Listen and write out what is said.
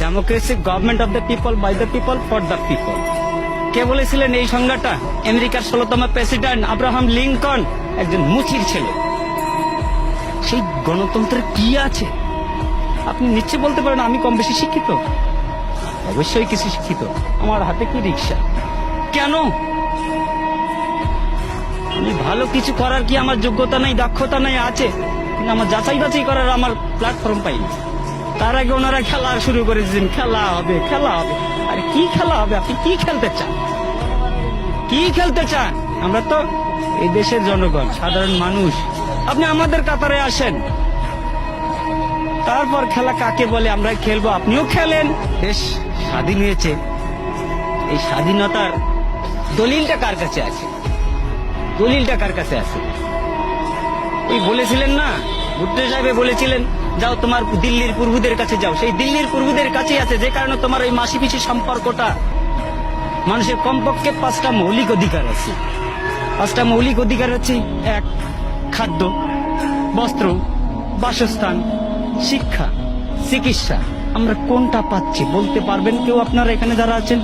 Democracy, government of the people, by the people, for the people. কে বলেছিলেন এই সংজ্ঞাটা? আমেরিকার 16তম প্রেসিডেন্ট আব্রাহাম লিঙ্কন, একজন মুচির ছেলে। সেই গণতন্ত্রের কি আছে? আপনি নিশ্চয় বলতে পারেন আমি কম বেশি শিক্ষিত। অবশ্যই কিছু শিক্ষিত। আমার হাতে কি রিক্সা? কেন? আমি ভালো কিছু করার কি আমার যোগ্যতা নাই, দক্ষতা নাই? আছে, কিন্তু আমার যাচাই বাছাই করার আমার প্ল্যাটফর্ম পাইনি। তার আগে ওনারা খেলা শুরু করে দিয়েছেন, খেলা হবে, খেলা হবে। আরে কি খেলা হবে? আপনি কি খেলতে চান? কি খেলতে চান? আমরা তো এই দেশের জনগণ, সাধারণ মানুষ। আপনি আমাদের কাতারে আসেন, তারপর খেলা কাকে বলে আমরা খেলবো। আপনিও খেলেন। দেশ স্বাধীন হয়েছে, এই স্বাধীনতার দলিলটা কার কাছে আছে? দলিলটা কার কাছে আছে? ওই বলেছিলেন না, বুদ্ধ সাহেব বলেছিলেন, যাও তোমার দিল্লির পূর্বদের কাছে যাও। সেই দিল্লির পূর্বদের কাছেই আছে, যে কারণে তোমার ওই মাসি পিসি সম্পর্কটা। মানুষের কমপক্ষে 5টা মৌলিক অধিকার আছে। 5টা মৌলিক অধিকার হচ্ছে: 1, খাদ্য, বস্ত্র, বাসস্থান, শিক্ষা, চিকিৎসা। আমরা কোনটা পাচ্ছি বলতে পারবেন কেউ? আপনারা এখানে যারা আছেন